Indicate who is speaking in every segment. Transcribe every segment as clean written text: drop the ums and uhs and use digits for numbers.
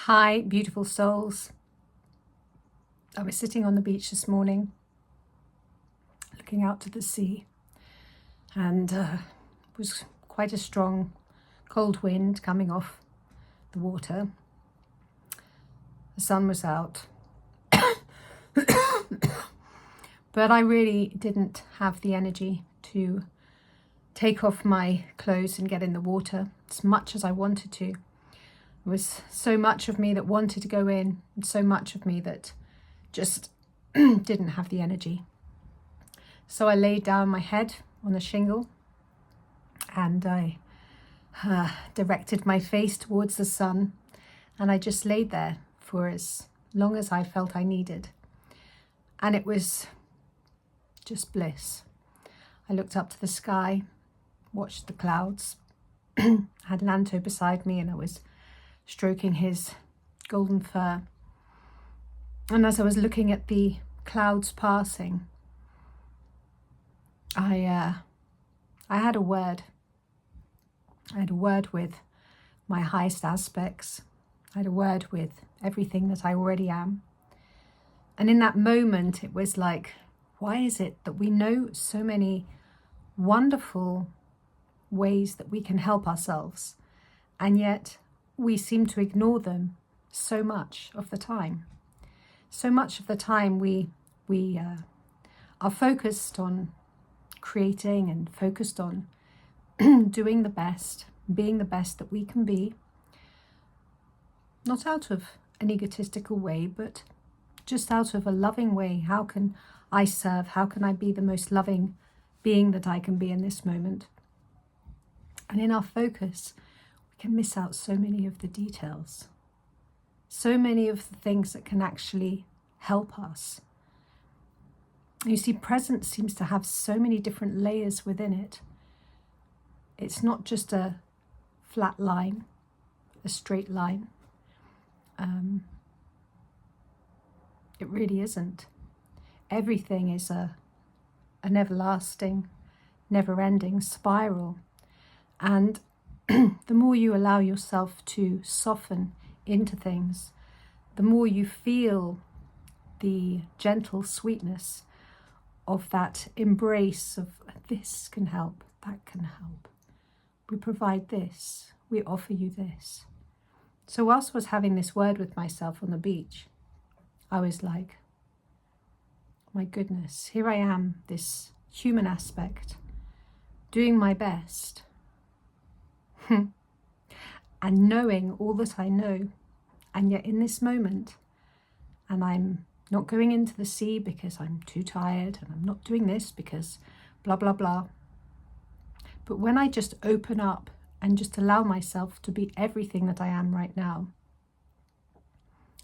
Speaker 1: Hi, beautiful souls. I was sitting on the beach this morning, looking out to the sea, and it was quite a strong, cold wind coming off the water. The sun was out, but I really didn't have the energy to take off my clothes and get in the water as much as I wanted to. There was so much of me that wanted to go in, and so much of me that just didn't have the energy. So I laid down my head on the shingle and I directed my face towards the sun, and I just laid there for as long as I felt I needed. And it was just bliss. I looked up to the sky, watched the clouds, had Lanto beside me, and I was stroking his golden fur. And as I was looking at the clouds passing, I had a word. I had a word with my highest aspects. I had a word with everything that I already am. And in that moment, it was like, why is it that we know so many wonderful ways that we can help ourselves, and yet we seem to ignore them so much of the time? So much of the time we are focused on creating and focused on doing the best, being the best that we can be, not out of an egotistical way, but just out of a loving way. How can I serve? How can I be the most loving being that I can be in this moment? And in our focus, we can miss out so many of the details, so many of the things that can actually help us. You see, presence seems to have so many different layers within it. It's not just a flat line, a straight line. It really isn't. Everything is an everlasting, never-ending spiral. And the more you allow yourself to soften into things, the more you feel the gentle sweetness of that embrace of this can help, that can help. We provide this, we offer you this. So whilst I was having this word with myself on the beach, I was like, my goodness, here I am, this human aspect, doing my best, and knowing all that I know, and yet in this moment, and I'm not going into the sea because I'm too tired, and I'm not doing this because blah, blah, blah. But when I just open up and just allow myself to be everything that I am right now,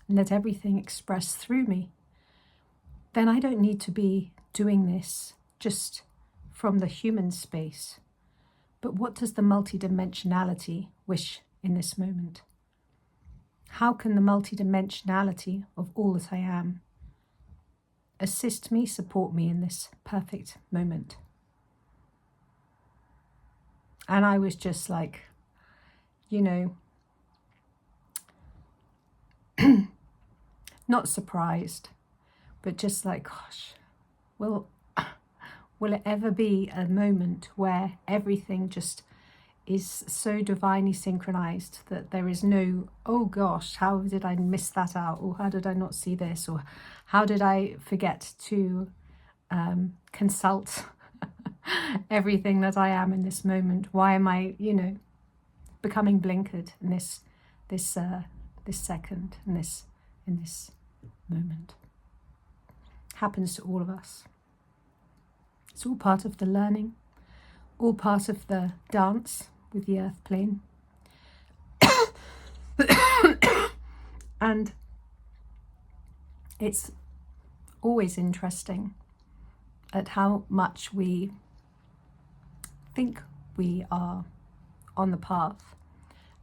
Speaker 1: and let everything express through me, then I don't need to be doing this just from the human space. But what does the multidimensionality wish in this moment? How can the multidimensionality of all that I am assist me, support me in this perfect moment? And I was just like, not surprised, but just like, gosh, will it ever be a moment where everything just is so divinely synchronized that there is no, oh gosh, how did I miss that out? Or how did I not see this? Or how did I forget to consult everything that I am in this moment? Why am I, becoming blinkered in this second, in this moment? Happens to all of us. It's all part of the learning, all part of the dance with the earth plane. And it's always interesting at how much we think we are on the path,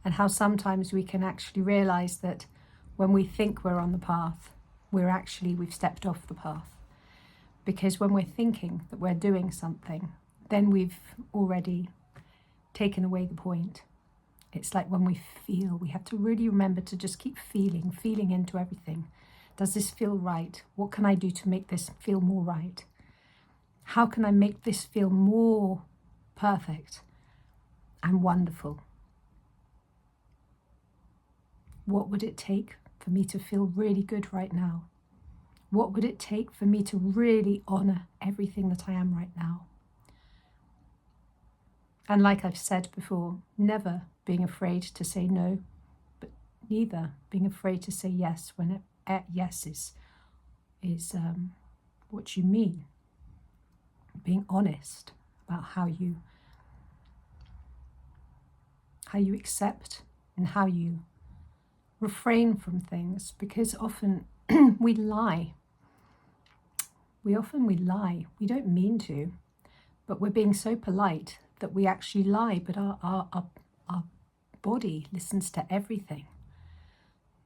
Speaker 1: and how sometimes we can actually realize that when we think we're on the path, we've stepped off the path. Because when we're thinking that we're doing something, then we've already taken away the point. It's like when we feel, we have to really remember to just keep feeling into everything. Does this feel right? What can I do to make this feel more right? How can I make this feel more perfect and wonderful? What would it take for me to feel really good right now? What would it take for me to really honor everything that I am right now? And like I've said before, never being afraid to say no, but neither being afraid to say yes when yes is what you mean. Being honest about how you accept and how you refrain from things, because often we lie. We lie. We don't mean to, but we're being so polite that we actually lie, but our body listens to everything.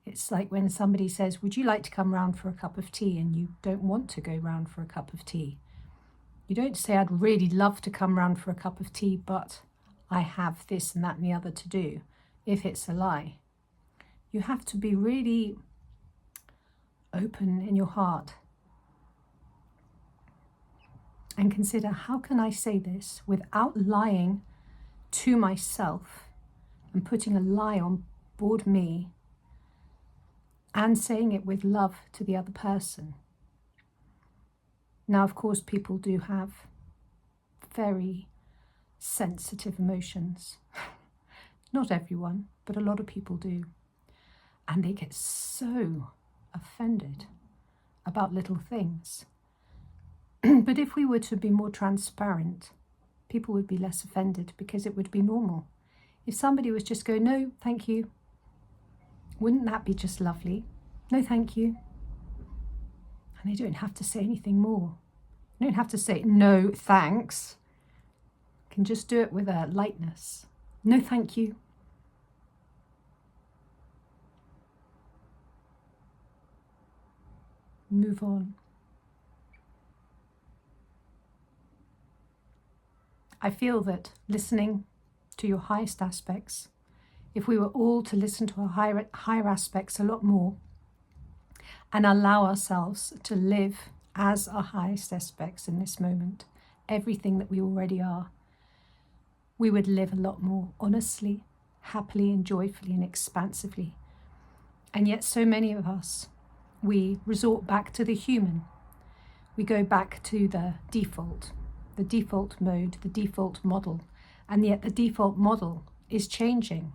Speaker 1: It's like when somebody says, would you like to come round for a cup of tea, and you don't want to go round for a cup of tea. You don't say, I'd really love to come round for a cup of tea, but I have this and that and the other to do, if it's a lie. You have to be really open in your heart and consider, how can I say this without lying to myself and putting a lie on board me, and saying it with love to the other person? Now, of course, people do have very sensitive emotions. Not everyone, but a lot of people do. And they get so offended about little things. But if we were to be more transparent, people would be less offended, because it would be normal. If somebody was just go, no, thank you, wouldn't that be just lovely? No, thank you. And they don't have to say anything more. You don't have to say, no, thanks. You can just do it with a lightness. No, thank you. Move on. I feel that listening to your highest aspects, if we were all to listen to our higher aspects a lot more and allow ourselves to live as our highest aspects in this moment, everything that we already are, we would live a lot more honestly, happily and joyfully and expansively. And yet so many of us, we resort back to the human. We go back to the default mode, the default model. And yet the default model is changing.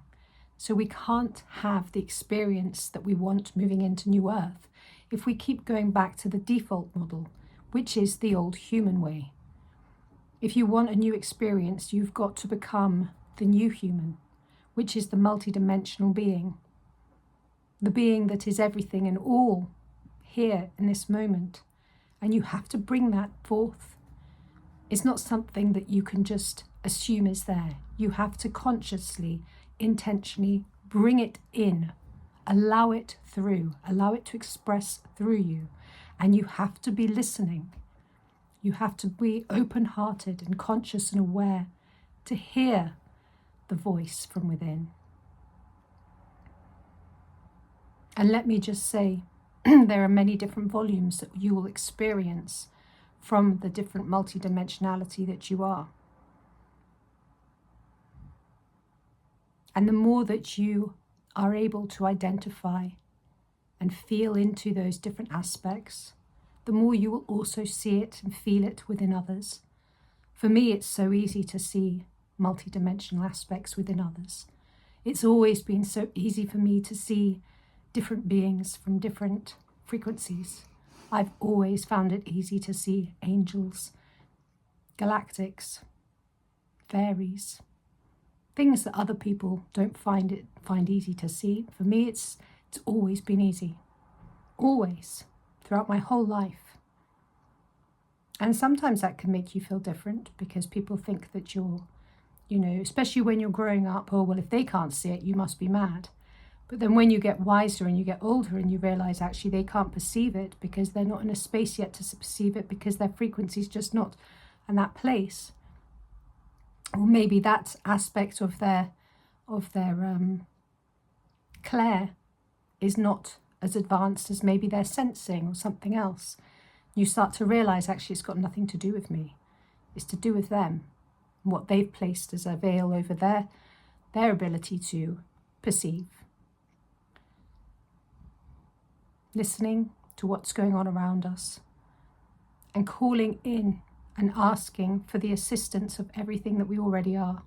Speaker 1: So we can't have the experience that we want moving into New Earth if we keep going back to the default model, which is the old human way. If you want a new experience, you've got to become the new human, which is the multidimensional being. The being that is everything and all here in this moment. And you have to bring that forth. It's not something that you can just assume is there. You have to consciously, intentionally bring it in, allow it through, allow it to express through you. And you have to be listening. You have to be open-hearted and conscious and aware to hear the voice from within. And let me just say, there are many different volumes that you will experience from the different multidimensionality that you are. And the more that you are able to identify and feel into those different aspects, the more you will also see it and feel it within others. For me, it's so easy to see multidimensional aspects within others. It's always been so easy for me to see different beings from different frequencies. I've always found it easy to see angels, galactics, fairies, things that other people don't find easy to see. For me, it's always been easy. Always. Throughout my whole life. And sometimes that can make you feel different, because people think that you're, especially when you're growing up, oh, well, if they can't see it, you must be mad. But then when you get wiser and you get older and you realize actually they can't perceive it because they're not in a space yet to perceive it, because their frequency's just not in that place. Or maybe that aspect of their of their clair is not as advanced as maybe their sensing or something else. You start to realise actually it's got nothing to do with me. It's to do with them, what they've placed as a veil over their ability to perceive. Listening to what's going on around us and calling in and asking for the assistance of everything that we already are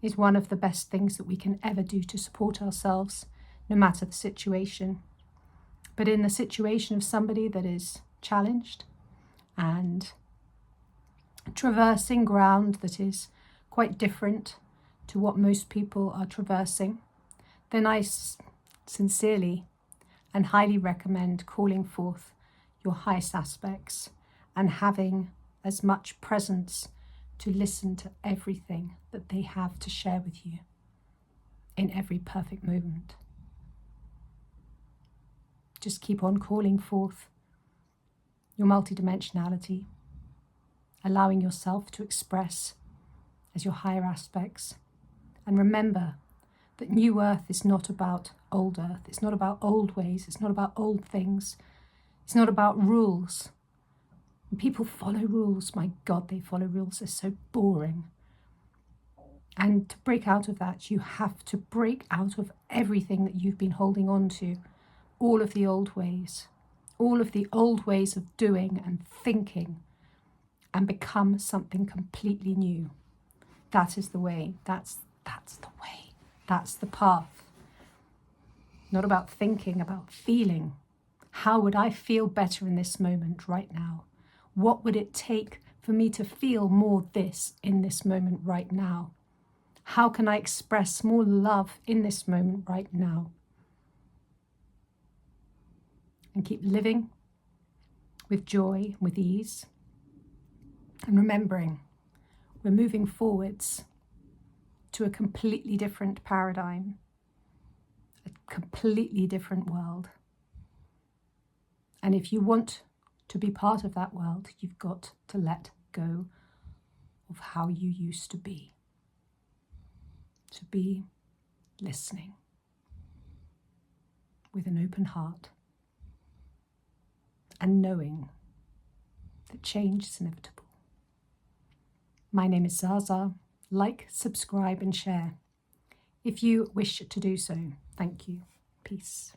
Speaker 1: is one of the best things that we can ever do to support ourselves, no matter the situation. But in the situation of somebody that is challenged and traversing ground that is quite different to what most people are traversing, then I sincerely and highly recommend calling forth your highest aspects and having as much presence to listen to everything that they have to share with you in every perfect moment. Just keep on calling forth your multidimensionality, allowing yourself to express as your higher aspects. And remember that new earth is not about old earth. It's not about old ways. It's not about old things. It's not about rules. When people follow rules, my God, they follow rules. They're so boring. And to break out of that, you have to break out of everything that you've been holding on to. All of the old ways. All of the old ways of doing and thinking. And become something completely new. That is the way. That's the way. That's the path. Not about thinking, about feeling. How would I feel better in this moment right now? What would it take for me to feel more this in this moment right now? How can I express more love in this moment right now? And keep living with joy, with ease. And remembering, we're moving forwards to a completely different paradigm, a completely different world. And if you want to be part of that world, you've got to let go of how you used to be. To be listening with an open heart and knowing that change is inevitable. My name is Zaza. Like, subscribe and share if you wish to do so. Thank you. Peace.